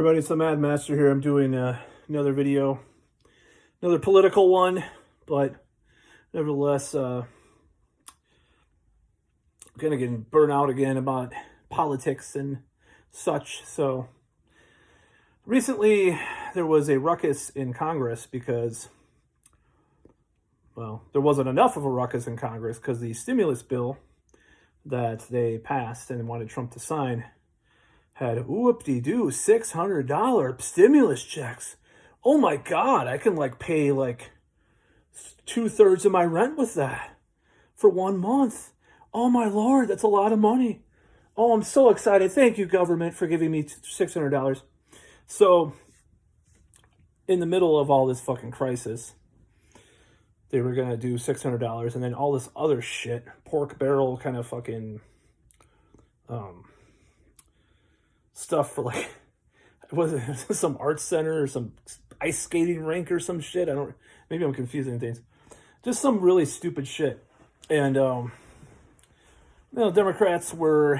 everybody, it's the Mad Master here. I'm doing another video, another political one, but nevertheless, gonna get burnt out again about politics and such. So recently there was a ruckus in Congress because, well, there wasn't enough of a ruckus in Congress because the stimulus bill that they passed and wanted Trump to sign had whoop-de-doo $600 stimulus checks. Oh my God, I can pay 2/3 of my rent with that for 1 month. Oh my Lord, that's a lot of money. Oh, I'm so excited. Thank you, government, for giving me $600. So, in the middle of all this fucking crisis, they were going to do $600 and then all this other shit, pork barrel kind of fucking stuff for was it some art center or some ice skating rink or some shit? Maybe I'm confusing things. Just some really stupid shit. And, some of the Democrats were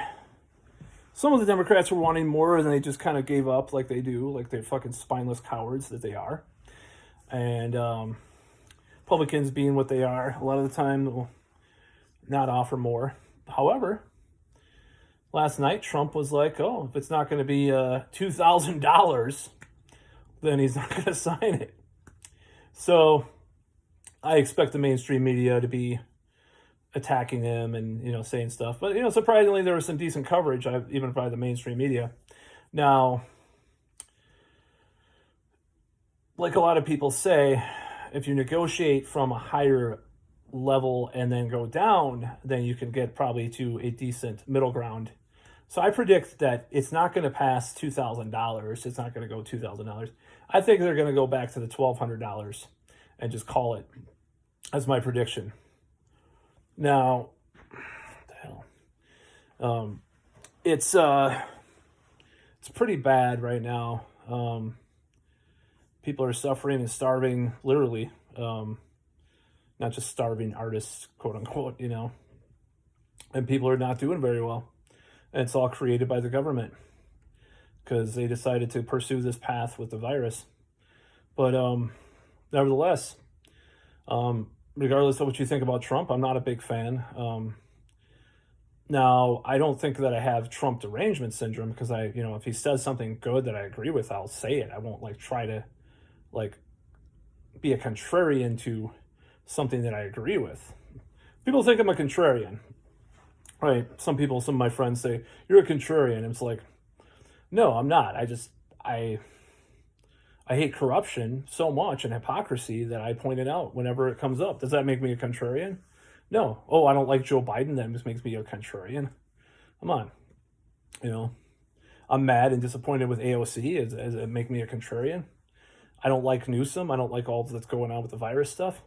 wanting more and they just kind of gave up like they do, like they're fucking spineless cowards that they are. And, Republicans being what they are, a lot of the time they'll not offer more. However, last night, Trump was like, oh, if it's not going to be $2,000, then he's not going to sign it. So I expect the mainstream media to be attacking him and, saying stuff. But, surprisingly, there was some decent coverage, even by the mainstream media. Now, like a lot of people say, if you negotiate from a higher level and then go down, then you can get probably to a decent middle ground. So I predict that it's not going to pass $2,000. It's not going to go $2,000. I think they're going to go back to the $1,200 and just call it. That's my prediction. Now, what the hell? It's pretty bad right now. People are suffering and starving, literally. Not just starving artists, quote unquote, and people are not doing very well. And it's all created by the government because they decided to pursue this path with the virus. But nevertheless, regardless of what you think about Trump, I'm not a big fan. Now, I don't think that I have Trump derangement syndrome because if he says something good that I agree with, I'll say it. I won't try to be a contrarian to something that I agree with. People think I'm a contrarian. Right, some of my friends say, you're a contrarian. And it's like, no, I'm not. I hate corruption so much and hypocrisy that I point it out whenever it comes up. Does that make me a contrarian? No. Oh, I don't like Joe Biden. That just makes me a contrarian. Come on. I'm mad and disappointed with AOC. Does it make me a contrarian? I don't like Newsom. I don't like all that's going on with the virus stuff.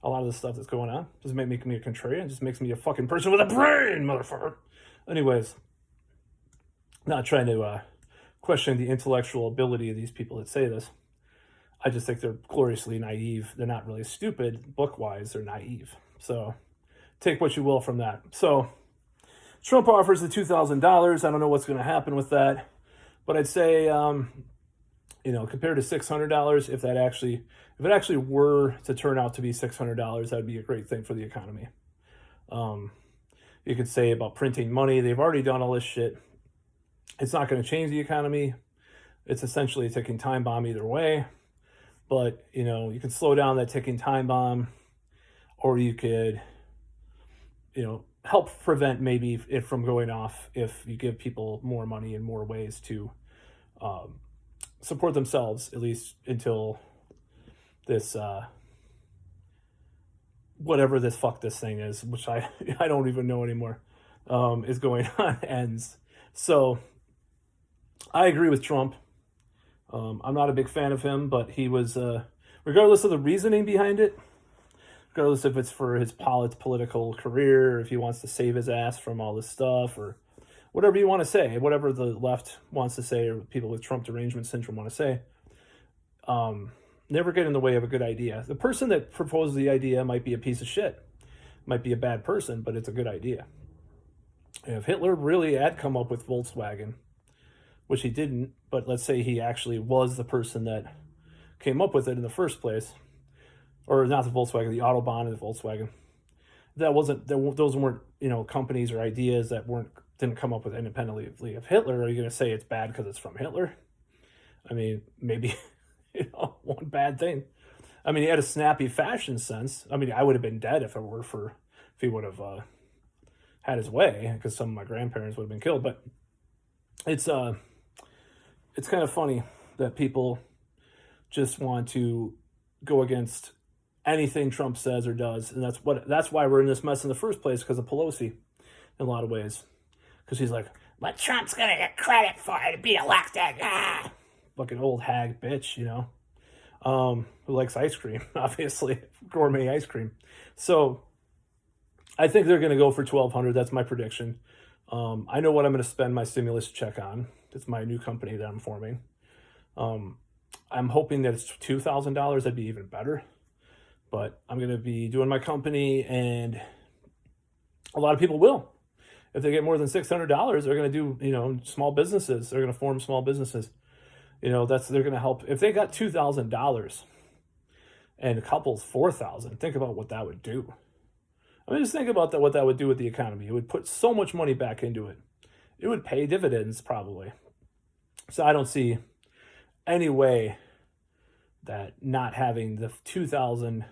A lot of the stuff that's going on doesn't make me a contrarian. It just makes me a fucking person with a brain, motherfucker. Anyways, not trying to question the intellectual ability of these people that say this. I just think they're gloriously naive. They're not really stupid. Book-wise, they're naive. So take what you will from that. So Trump offers the $2,000. I don't know what's going to happen with that. But I'd say, compared to $600, if it actually were to turn out to be $600, that'd be a great thing for the economy. You could say about printing money. They've already done all this shit. It's not going to change the economy. It's essentially a ticking time bomb either way. But, you can slow down that ticking time bomb, or you could, help prevent maybe it from going off if you give people more money and more ways to support themselves, at least until this whatever this thing is, which I don't even know anymore, is going on, ends. So I agree with Trump. I'm not a big fan of him, but he was, regardless of the reasoning behind it, regardless if it's for his political career, or if he wants to save his ass from all this stuff, or whatever you want to say, whatever the left wants to say, or people with Trump derangement syndrome want to say, never get in the way of a good idea. The person that proposed the idea might be a piece of shit, might be a bad person, but it's a good idea. And if Hitler really had come up with Volkswagen, which he didn't, but let's say he actually was the person that came up with it in the first place, or not the Volkswagen, the Autobahn and the Volkswagen. Those weren't, companies or ideas that didn't come up with independently of Hitler. Are you going to say it's bad because it's from Hitler? I mean, maybe, one bad thing. I mean, he had a snappy fashion sense. I mean, I would have been dead if he would have had his way, because some of my grandparents would have been killed. But it's kind of funny that people just want to go against anything Trump says or does, and that's why we're in this mess in the first place, because of Pelosi, in a lot of ways. Because she's like, but Trump's gonna get credit for it to be elected. Ah! Fucking old hag bitch, who likes ice cream, obviously, gourmet ice cream. So I think they're going to go for $1,200. That's my prediction. I know what I'm going to spend my stimulus check on. It's my new company that I'm forming. I'm hoping that it's $2,000. That'd be even better. But I'm going to be doing my company, and a lot of people will. If they get more than $600, they're going to do, small businesses. They're going to form small businesses. They're going to help. If they got $2,000 and couples $4,000, think about what that would do. I mean, just think about what that would do with the economy. It would put so much money back into it. It would pay dividends, probably. So I don't see any way that not having the $2,000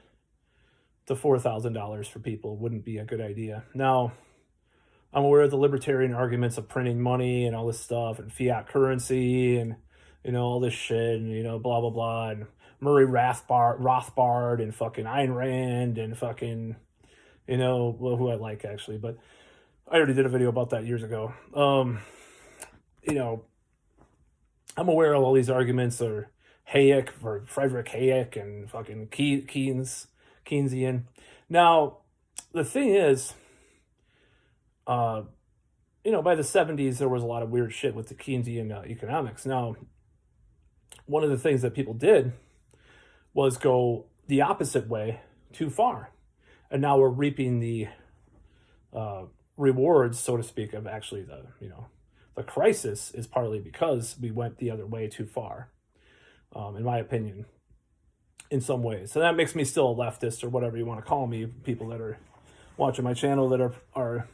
to $4,000 for people wouldn't be a good idea. Now, I'm aware of the libertarian arguments of printing money and all this stuff, and fiat currency, and all this shit, and blah blah blah, and Murray Rothbard and fucking Ayn Rand and fucking who I like, actually, but I already did a video about that years ago. I'm aware of all these arguments, or Hayek, or Friedrich Hayek, and fucking Keynesian. Now, the thing is, by the 70s, there was a lot of weird shit with the Keynesian economics. Now, one of the things that people did was go the opposite way too far. And now we're reaping the rewards, so to speak, of actually the crisis is partly because we went the other way too far, in my opinion, in some ways. So that makes me still a leftist, or whatever you want to call me, people that are watching my channel that are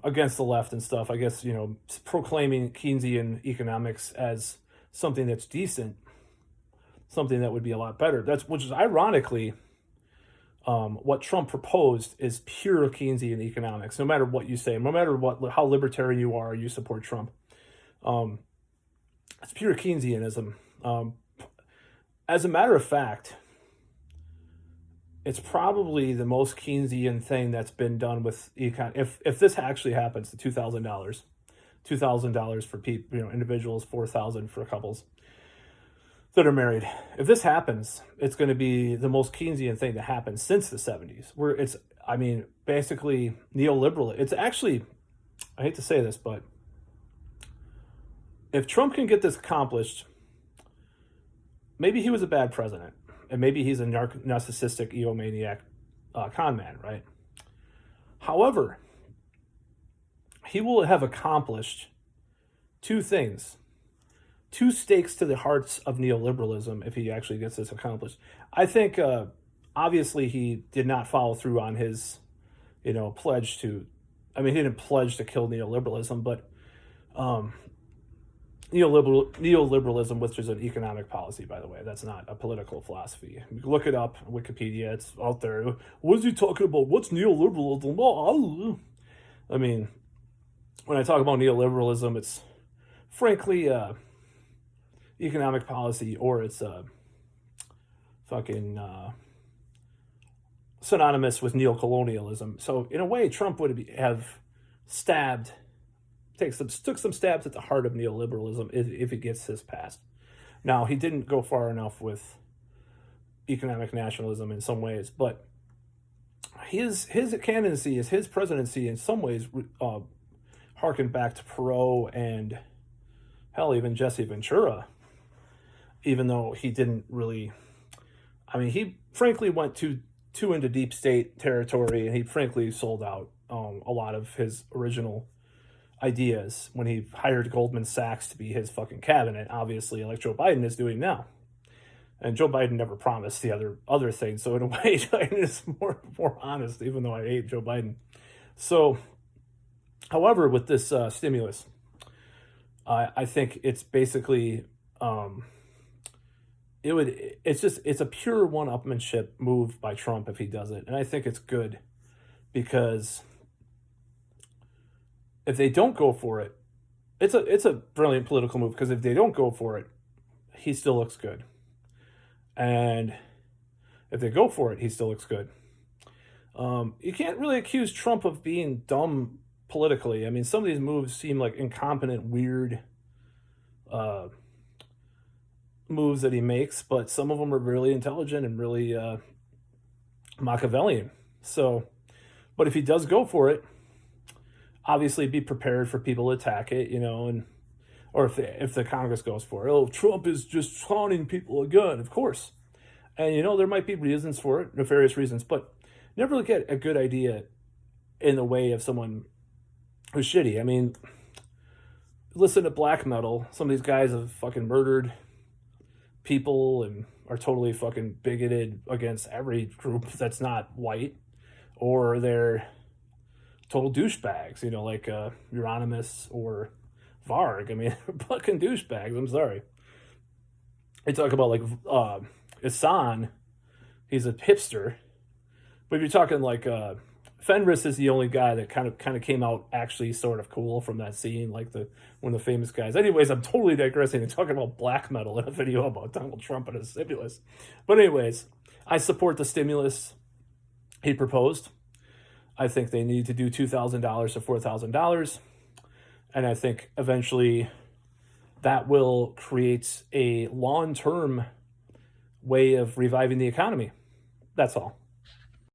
against the left and stuff. I guess, proclaiming Keynesian economics as something that's decent, something that would be a lot better. Which is ironically, what Trump proposed is pure Keynesian economics. No matter what you say, no matter how libertarian you are, you support Trump. It's pure Keynesianism. As a matter of fact, it's probably the most Keynesian thing that's been done with econ. If this actually happens, the $2,000 for people, individuals, $4,000 for couples that are married. If this happens, it's going to be the most Keynesian thing to happen since the 70s. Basically neoliberal. It's actually, I hate to say this, but if Trump can get this accomplished, maybe he was a bad president, and maybe he's a narcissistic egomaniac con man, right? However, he will have accomplished two things, two stakes to the hearts of neoliberalism if he actually gets this accomplished. I think, obviously, he did not follow through on his, pledge to, he didn't pledge to kill neoliberalism, but neoliberalism, which is an economic policy, by the way, that's not a political philosophy. You can look it up on Wikipedia, it's out there. What is he talking about? What's neoliberalism? Oh, when I talk about neoliberalism, it's frankly economic policy, or it's synonymous with neocolonialism. So in a way, Trump would have took some stabs at the heart of neoliberalism if it gets this passed. Now, he didn't go far enough with economic nationalism in some ways, but his candidacy, his presidency, in some ways harkened back to Perot and hell, even Jesse Ventura, even though he didn't really, he frankly went too into deep state territory, and he frankly sold out a lot of his original ideas when he hired Goldman Sachs to be his fucking cabinet, obviously, like Joe Biden is doing now. And Joe Biden never promised the other things, so in a way, Biden is more honest, even though I hate Joe Biden. So, however, with this stimulus, I think it's basically it's a pure one-upmanship move by Trump if he does it, and I think it's good because if they don't go for it, it's a brilliant political move because if they don't go for it, he still looks good. And if they go for it, he still looks good. You can't really accuse Trump of being dumb politically. I mean, some of these moves seem like incompetent, weird moves that he makes, but some of them are really intelligent and really Machiavellian. So, but if he does go for it, obviously be prepared for people to attack it, and or if the Congress goes for it, oh, Trump is just taunting people again, of course. And, there might be reasons for it, nefarious reasons, but never look at a good idea in the way of someone who's shitty. I mean, listen to black metal. Some of these guys have fucking murdered people and are totally fucking bigoted against every group that's not white, or they're total douchebags, like Euronymous or Varg. I mean, fucking douchebags. I'm sorry. They talk about like Isan, he's a hipster, but if you're talking like Fenris is the only guy that kind of came out actually sort of cool from that scene, like one of the famous guys. Anyways, I'm totally digressing and talking about black metal in a video about Donald Trump and his stimulus. But anyways, I support the stimulus he proposed. I think they need to do $2,000 to $4,000. And I think eventually that will create a long-term way of reviving the economy. That's all.